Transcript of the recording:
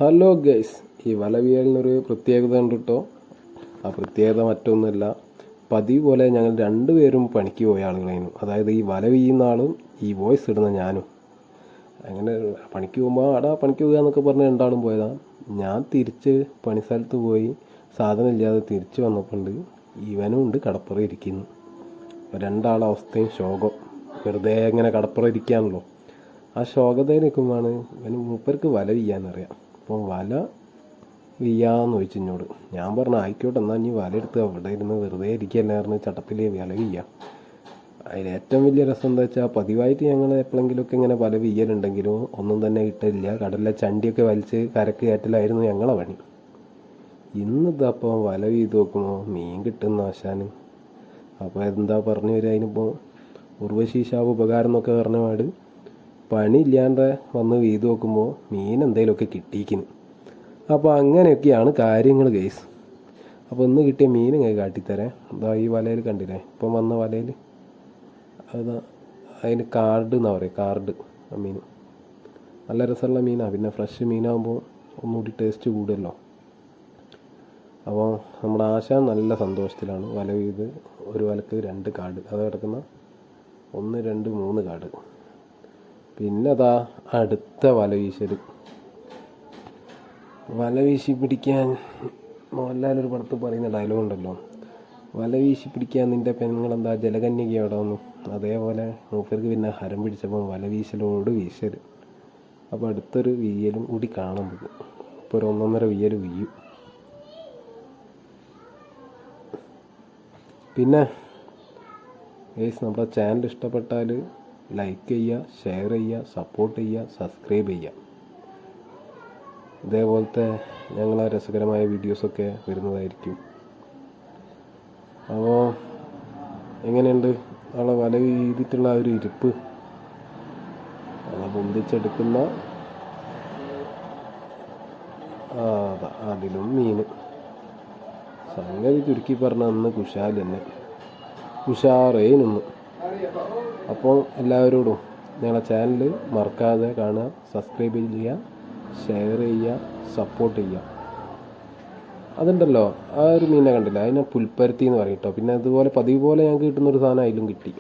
Hello guys, ഈ വല വീഴലിനൊരു പ്രത്യേകത ഉണ്ട് കേട്ടോ. ആ പ്രത്യേകത മറ്റൊന്നുമില്ല, പതിവ് പോലെ ഞങ്ങൾ രണ്ടുപേരും പണിക്ക് പോയ ആളുകളായിരുന്നു. അതായത് ഈ വല വീഴുന്ന ആളും ഈ വോയിസ് ഇടുന്ന ഞാനും. അങ്ങനെ പണിക്ക് പോകുമ്പോൾ പണിക്ക് പോകുക എന്നൊക്കെ പറഞ്ഞ് രണ്ടാളും പോയതാണ്. ഞാൻ തിരിച്ച് പണിസ്ഥലത്ത് പോയി സാധനം ഇല്ലാതെ തിരിച്ച് വന്നപ്പോണ്ട് ഇവനും ഉണ്ട് കടപ്പുറം ഇരിക്കുന്നു. രണ്ടാളവസ്ഥയും ശോകം. വെറുതെ ഇങ്ങനെ കടപ്പുറം ഇരിക്കുകയാണല്ലോ. ആ ശോകതയിൽ നിൽക്കുമ്പോഴാണ് ഇവന് മൂപ്പർക്ക് വല വീയാന്നറിയാം. അപ്പം വല വീയാന്ന് ചോദിച്ചു എന്നോട്. ഞാൻ പറഞ്ഞു ആയിക്കോട്ടെ, എന്നാൽ നീ വല എടുത്ത് അവിടെ ഇരുന്ന് വെറുതെ ഇരിക്കുകയല്ലായിരുന്നു, ചട്ടത്തിൽ വല വീയാം. അതിലേറ്റവും വലിയ രസം എന്താ വെച്ചാൽ, പതിവായിട്ട് ഞങ്ങൾ എപ്പോഴെങ്കിലുമൊക്കെ ഇങ്ങനെ വല വീയലുണ്ടെങ്കിലും ഒന്നും തന്നെ കിട്ടില്ല. കടലിലെ ചണ്ടിയൊക്കെ വലിച്ച് കരക്ക് കയറ്റലായിരുന്നു ഞങ്ങളെ പണി. ഇന്നിതപ്പോൾ വല വീത് നോക്കുമ്പോൾ മീൻ കിട്ടുന്ന ആശാന്. അപ്പോൾ എന്താ പറഞ്ഞു വരിക, അതിനിപ്പോൾ ഉർവശീശാവ് ഉപകാരം എന്നൊക്കെ പറഞ്ഞ പാട് പണി ഇല്ലാണ്ട് വന്ന് വീത് നോക്കുമ്പോൾ മീൻ എന്തെങ്കിലുമൊക്കെ കിട്ടിയിരിക്കുന്നു. അപ്പോൾ അങ്ങനെയൊക്കെയാണ് കാര്യങ്ങൾ ഗൈസ്. അപ്പോൾ ഇന്ന് കിട്ടിയ മീൻ ഇങ്ങനെ കാട്ടിത്തരാം. എന്താ ഈ വലയിൽ കണ്ടില്ലേ, ഇപ്പം വന്ന വലയിൽ അതാ അതിന് കാർഡ് എന്നാ പറയുക, കാർഡ്. ആ മീൻ നല്ല രസമുള്ള മീനാണ്. പിന്നെ ഫ്രഷ് മീനാകുമ്പോൾ ഒന്നുകൂടി ടേസ്റ്റ് കൂടുമല്ലോ. അപ്പോൾ നമ്മുടെ ആശാൻ നല്ല സന്തോഷത്തിലാണ്. വല വീത് ഒരു വലക്ക് 2 കാർഡ്, അത് കിടക്കുന്ന 1 2 3 കാർഡ്. പിന്നെ അതാ അടുത്ത വല വീശൽ. വല വീശി പിടിക്കാൻ മോഹൻലാൽ ഒരു പടത്ത് പറയുന്ന ഡയലോഗ് ഉണ്ടല്ലോ, വല വീശി പിടിക്കാൻ നിൻ്റെ പെണ്ണുങ്ങളെന്താ ജലകന്യക അവിടെ വന്നു. അതേപോലെ മൂപ്പർക്ക് പിന്നെ ഹരം പിടിച്ചപ്പോൾ വല വീശലോട് വീശൽ. അപ്പോൾ അടുത്തൊരു വീയലും കൂടി കാണാൻ പോകും. ഇപ്പോൾ ഒരു 1.5 വീയൽ വീയും. പിന്നെ ഗൈസ്, നമ്മുടെ ചാനൽ ഇഷ്ടപ്പെട്ടാൽ ലൈക്ക് ചെയ്യുക, ഷെയർ ചെയ്യുക, സപ്പോർട്ട് ചെയ്യുക, സബ്സ്ക്രൈബ് ചെയ്യുക. ഇതേപോലത്തെ ഞങ്ങളെ രസകരമായ വീഡിയോസൊക്കെ വരുന്നതായിരിക്കും. അപ്പോൾ എങ്ങനെയുണ്ട് ആളെ വല വീതിട്ടുള്ള ആ ഒരു ഇരിപ്പ്, അത് പൊന്തിച്ചെടുക്കുന്ന അതിലും മീൻ. സംഗതി ചുരുക്കി പറഞ്ഞ അന്ന് കുശാൽ തന്നെ, ഉഷാറേനൊന്ന്. അപ്പോൾ എല്ലാവരോടും ഞങ്ങളെ ചാനൽ മറക്കാതെ കാണുക, സബ്സ്ക്രൈബ് ചെയ്യുക, ഷെയർ ചെയ്യുക, സപ്പോർട്ട് ചെയ്യുക. അതുണ്ടല്ലോ, ആ ഒരു മീനെ കണ്ടില്ല, അതിനെ പുൽപ്പരുത്തി എന്ന് പറയും കേട്ടോ. പിന്നെ അതുപോലെ പതിവ് പോലെ ഞങ്ങൾക്ക് കിട്ടുന്നൊരു സാധനം അതിലും കിട്ടി.